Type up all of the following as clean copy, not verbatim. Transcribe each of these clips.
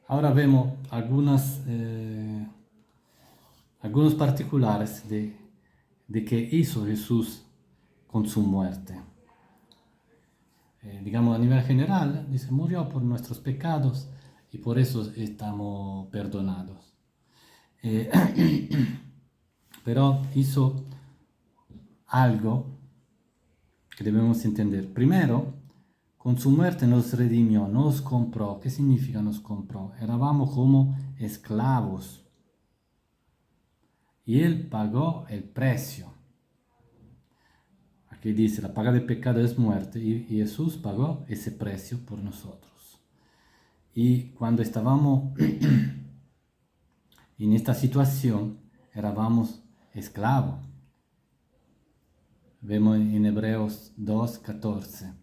Ahora vemos algunos particulares de qué hizo Jesús con su muerte. Digamos a nivel general, dice, murió por nuestros pecados y por eso estamos perdonados. Eh, pero hizo algo que debemos entender. Primero, con su muerte nos redimió, nos compró. ¿Qué significa nos compró? Éramos como esclavos. Y Él pagó el precio. Aquí dice, la paga del pecado es muerte. Y Jesús pagó ese precio por nosotros. Y cuando estábamos en esta situación, éramos esclavos. Vemos en Hebreos 2:14.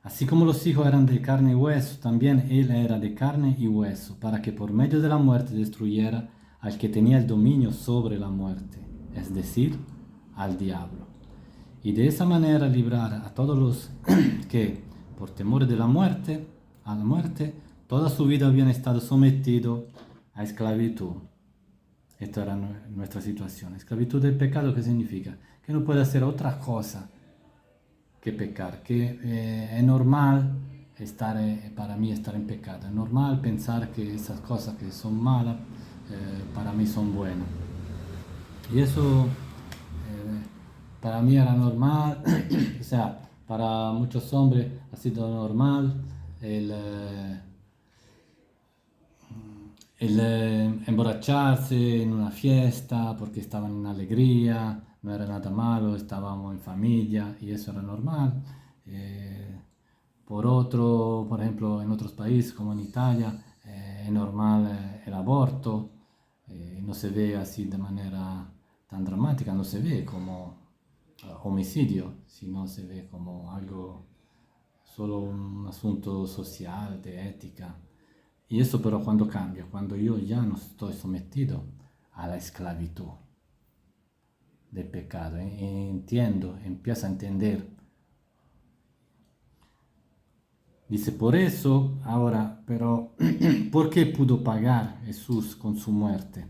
Así como los hijos eran de carne y hueso, también Él era de carne y hueso, para que por medio de la muerte destruyera al que tenía el dominio sobre la muerte, es decir, al diablo. Y de esa manera librar a todos los que, por temor de a la muerte, toda su vida habían estado sometidos a esclavitud. Esta era nuestra situación. Esclavitud del pecado, ¿qué significa? Que no puede hacer otra cosa que pecar, que es normal para mí estar en pecado, es normal pensar que esas cosas que son malas para mí son buenas. Y eso para mí era normal, o sea, para muchos hombres ha sido normal el emborracharse en una fiesta porque estaban en alegría, no era nada malo, estábamos en familia y eso era normal. Por ejemplo, en otros países como en Italia, es normal el aborto, no se ve así de manera tan dramática, no se ve como homicidio, sino se ve como algo, solo un asunto social, de ética. Y eso pero cuando cambia, cuando yo ya no estoy sometido a la esclavitud del pecado, entiendo, empiezo a entender. Dice, por eso, ahora, pero, ¿por qué pudo pagar Jesús con su muerte?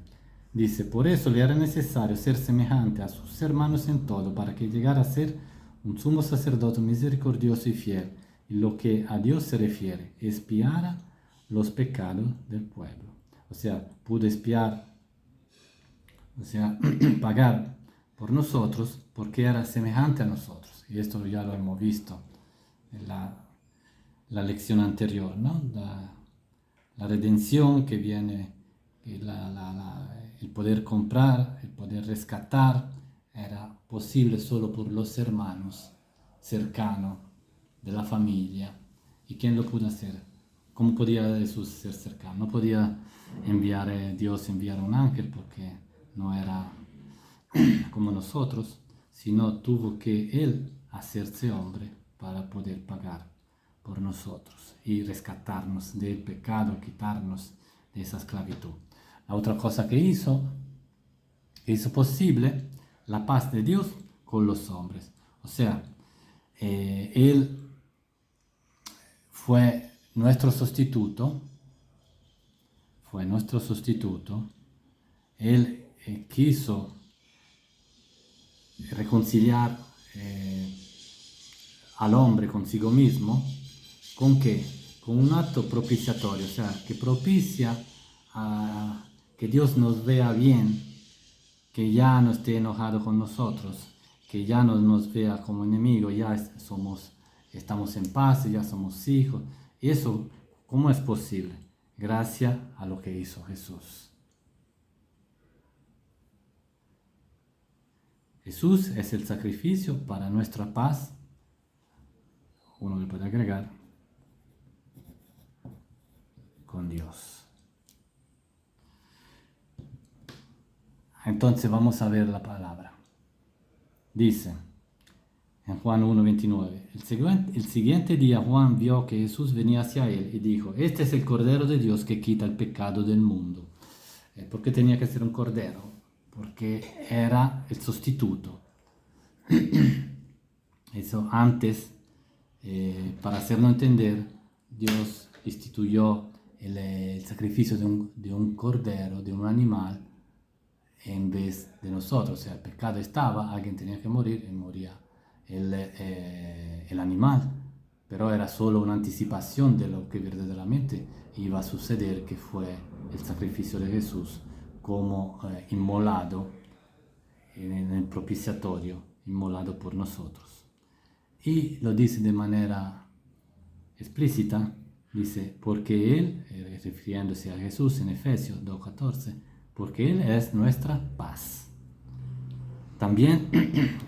Dice, por eso le era necesario ser semejante a sus hermanos en todo, para que llegara a ser un sumo sacerdote misericordioso y fiel, en lo que a Dios se refiere, expiara los pecados del pueblo. O sea, pudo expiar, o sea, pagar por nosotros, porque era semejante a nosotros. Y esto ya lo hemos visto en la lección anterior, ¿no? La redención que viene, el poder comprar, el poder rescatar, era posible solo por los hermanos cercanos de la familia. ¿Y quién lo pudo hacer? ¿Cómo podía Jesús ser cercano? No podía Dios enviar un ángel porque no era como nosotros, sino tuvo que Él hacerse hombre para poder pagar por nosotros y rescatarnos del pecado, quitarnos de esa esclavitud. La otra cosa que hizo posible la paz de Dios con los hombres. O sea, Él fue nuestro sustituto, Él quiso reconciliar al hombre consigo mismo. ¿Con qué? Con un acto propiciatorio, o sea, que propicia que Dios nos vea bien, que ya no esté enojado con nosotros, que ya no nos vea como enemigos, ya estamos en paz, ya somos hijos. ¿Y eso cómo es posible? Gracias a lo que hizo Jesús. Jesús es el sacrificio para nuestra paz. Uno le puede agregar con Dios. Entonces vamos a ver la palabra. Dice en Juan 1:29, el siguiente día Juan vio que Jesús venía hacia él y dijo, este es el Cordero de Dios que quita el pecado del mundo. ¿Por qué tenía que ser un cordero? Porque era el sustituto. Eso antes, para hacerlo entender, Dios instituyó el sacrificio de un cordero, de un animal, en vez de nosotros. O sea, el pecado estaba, alguien tenía que morir y moría el animal. Pero era solo una anticipación de lo que verdaderamente iba a suceder, que fue el sacrificio de Jesús como inmolado en el propiciatorio, inmolado por nosotros. Y lo dice de manera explícita, dice, porque Él, refiriéndose a Jesús en Efesios 2:14, porque Él es nuestra paz. También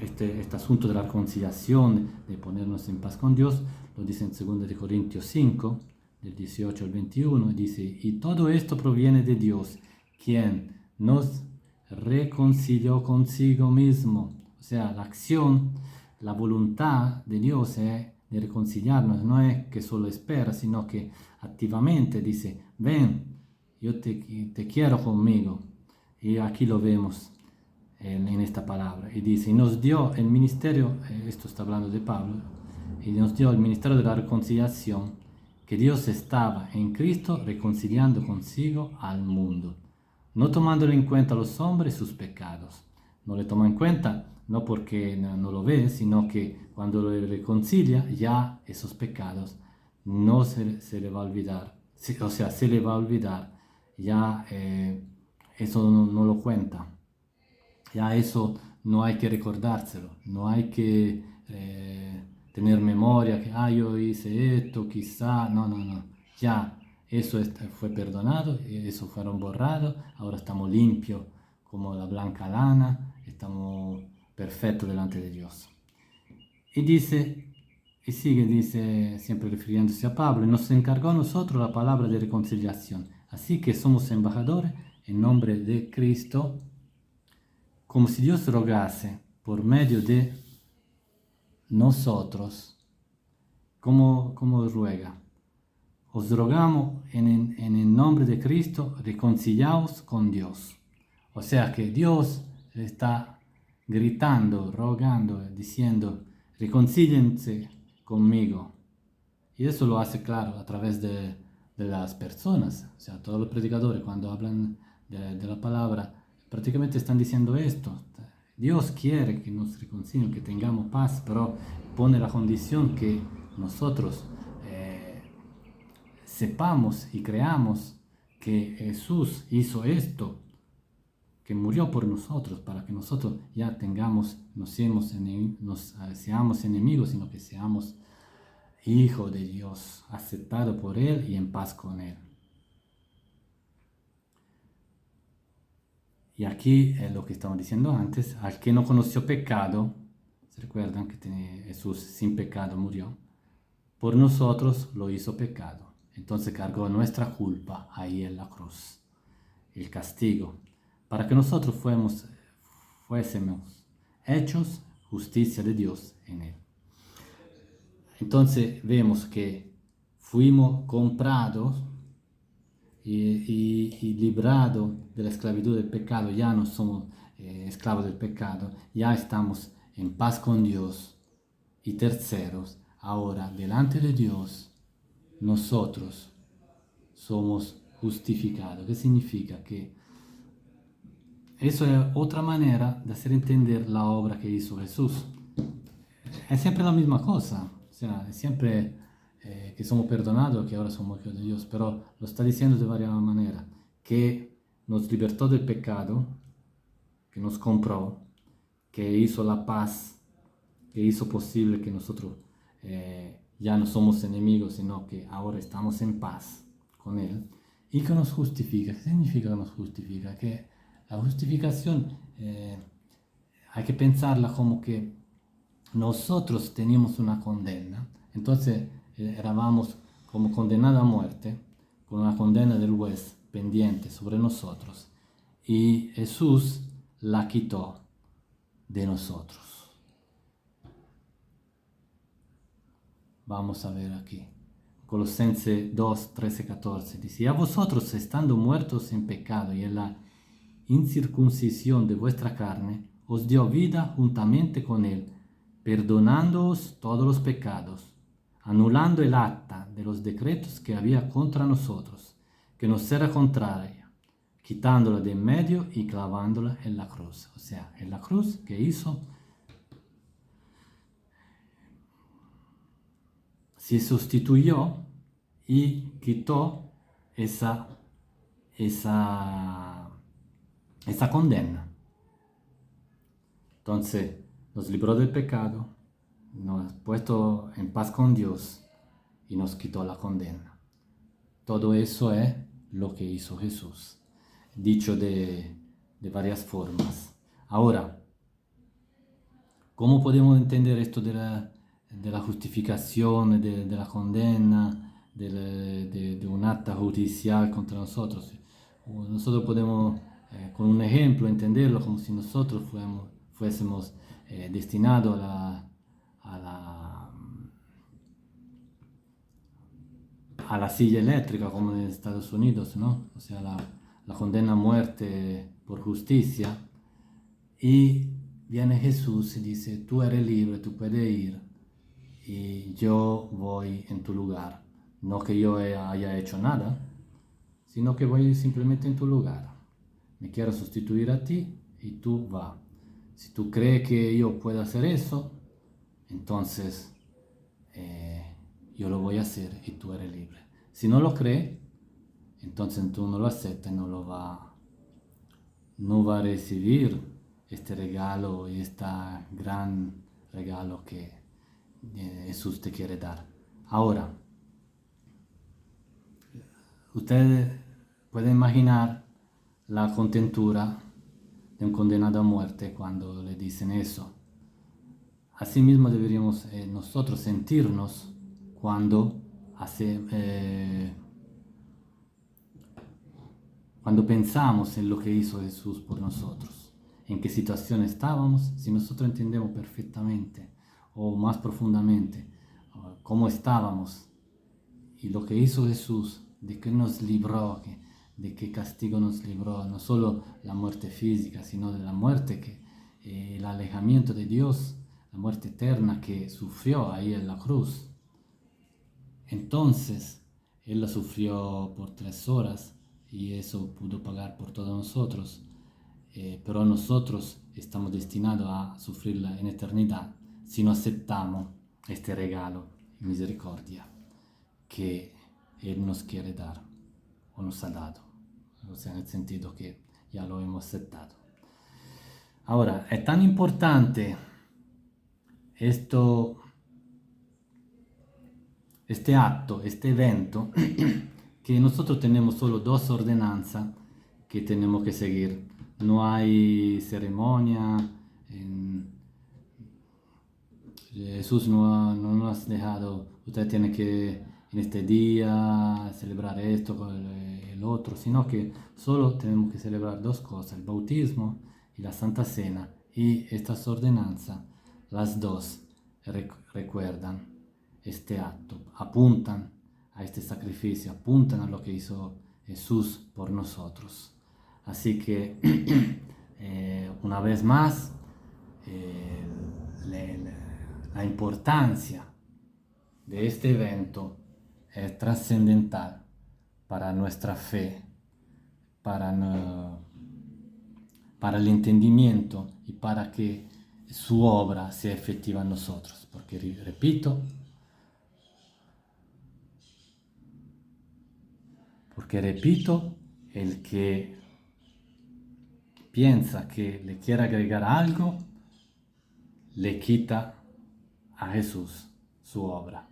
este asunto de la reconciliación, de ponernos en paz con Dios, lo dice en 2 Corintios 5, del 18 al 21, dice, y todo esto proviene de Dios, quien nos reconcilió consigo mismo. O sea, la acción, la voluntad de Dios es de reconciliarnos, no es que solo espera, sino que activamente dice, ven, yo te quiero conmigo. Y aquí lo vemos en esta palabra. Y dice, y nos dio el ministerio, esto está hablando de Pablo, y nos dio el ministerio de la reconciliación, que Dios estaba en Cristo reconciliando consigo al mundo, no tomándole en cuenta a los hombres sus pecados. No le toma en cuenta, no porque no lo ve, sino que cuando lo reconcilia, ya esos pecados no se le va a olvidar. O sea, se le va a olvidar. Ya eso no lo cuenta. Ya eso no hay que recordárselo. No hay que tener memoria que, yo hice esto, quizá. No. Ya eso fue perdonado, eso fueron borrados. Ahora estamos limpios como la blanca lana. Estamos perfectos delante de Dios. Y dice, y sigue, dice, siempre refiriéndose a Pablo, y nos encargó a nosotros la palabra de reconciliación. Así que somos embajadores en nombre de Cristo, como si Dios rogase por medio de nosotros, como ruega. Os rogamos en el nombre de Cristo, reconciliaos con Dios. O sea que Dios está gritando, rogando, diciendo, reconcíliense conmigo. Y eso lo hace claro a través de las personas. O sea, todos los predicadores cuando hablan de la palabra, prácticamente están diciendo esto. Dios quiere que nos reconcilien, que tengamos paz, pero pone la condición que nosotros sepamos y creamos que Jesús hizo esto, que murió por nosotros, para que nosotros ya no seamos enemigos, sino que seamos hijos de Dios, aceptados por Él y en paz con Él. Y aquí es lo que estamos diciendo antes, al que no conoció pecado, ¿se recuerdan que Jesús sin pecado murió? Por nosotros lo hizo pecado. Entonces cargó nuestra culpa ahí en la cruz, el castigo, para que nosotros fuésemos hechos justicia de Dios en Él. Entonces vemos que fuimos comprados y librados de la esclavitud del pecado. Ya no somos esclavos del pecado, ya estamos en paz con Dios. Y terceros, ahora delante de Dios, nosotros somos justificados. ¿Qué significa? Que eso es otra manera de hacer entender la obra que hizo Jesús. Es siempre la misma cosa, o sea, es siempre que somos perdonados, que ahora somos hijos de Dios, pero lo está diciendo de varias maneras, que nos libertó del pecado, que nos compró, que hizo la paz, que hizo posible que nosotros ya no somos enemigos, sino que ahora estamos en paz con Él, y que nos justifica. ¿Qué significa que nos justifica? Que la justificación hay que pensarla como que nosotros teníamos una condena, entonces éramos como condenados a muerte, con una condena del juez pendiente sobre nosotros, y Jesús la quitó de nosotros. Vamos a ver aquí. Colosenses 2, 13, 14 dice, y a vosotros, estando muertos en pecado y en la incircuncisión de vuestra carne, os dio vida juntamente con Él, perdonándoos todos los pecados, anulando el acta de los decretos que había contra nosotros, que nos era contraria, quitándola de en medio y clavándola en la cruz. O sea, en la cruz que hizo, se sustituyó y quitó esa condena. Entonces, nos libró del pecado, nos ha puesto en paz con Dios y nos quitó la condena. Todo eso es lo que hizo Jesús, dicho de varias formas. Ahora, ¿cómo podemos entender esto de la justificación, de la condena, de un acta judicial contra nosotros? Nosotros podemos, con un ejemplo, entenderlo como si nosotros fuésemos destinados a la silla eléctrica, como en Estados Unidos, ¿no? O sea, la condena a muerte por justicia. Y viene Jesús y dice, tú eres libre, tú puedes ir y yo voy en tu lugar. No que yo haya hecho nada, sino que voy simplemente en tu lugar. Me quiero sustituir a ti y tú vas. Si tú crees que yo puedo hacer eso, entonces yo lo voy a hacer y tú eres libre. Si no lo crees, entonces tú no lo aceptas y no va a recibir este regalo y este gran regalo que Jesús te quiere dar. Ahora, ustedes pueden imaginar la contentura de un condenado a muerte cuando le dicen eso. Asimismo deberíamos nosotros sentirnos cuando pensamos en lo que hizo Jesús por nosotros, en qué situación estábamos. Si nosotros entendemos perfectamente o más profundamente cómo estábamos y lo que hizo Jesús, de qué nos libró, de qué castigo nos libró, no solo la muerte física, sino de la muerte, el alejamiento de Dios, la muerte eterna que sufrió ahí en la cruz. Entonces, Él la sufrió por 3 horas y eso pudo pagar por todos nosotros, pero nosotros estamos destinados a sufrirla en eternidad si no aceptamos este regalo y misericordia que Él nos quiere dar o nos ha dado, o sea, en el sentido que ya lo hemos aceptado. Ahora, es tan importante este acto, este evento, que nosotros tenemos solo 2 ordenanzas que tenemos que seguir. No hay ceremonia. Jesús no nos ha dejado, usted tiene que en este día celebrar esto con el otro, sino que solo tenemos que celebrar 2 cosas, el bautismo y la Santa Cena. Y estas ordenanzas, las 2, recuerdan este acto, apuntan a este sacrificio, apuntan a lo que hizo Jesús por nosotros. Así que una vez más, la importancia de este evento es trascendental para nuestra fe, para el entendimiento y para que su obra sea efectiva en nosotros. Porque, repito, el que piensa que le quiere agregar algo, le quita a Jesús su obra.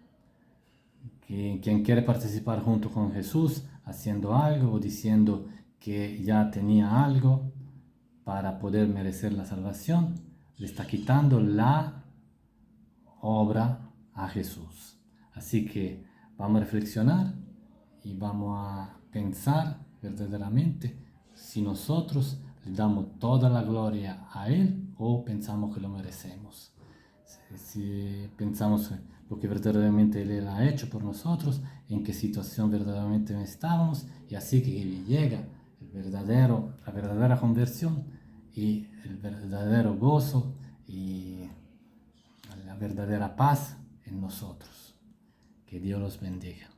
Quien quiere participar junto con Jesús haciendo algo o diciendo que ya tenía algo para poder merecer la salvación, le está quitando la obra a Jesús. Así que vamos a reflexionar y vamos a pensar verdaderamente si nosotros le damos toda la gloria a Él o pensamos que lo merecemos. Si pensamos lo que verdaderamente Él ha hecho por nosotros, en qué situación verdaderamente estábamos, y así que llega la verdadera conversión y el verdadero gozo y la verdadera paz en nosotros. Que Dios los bendiga.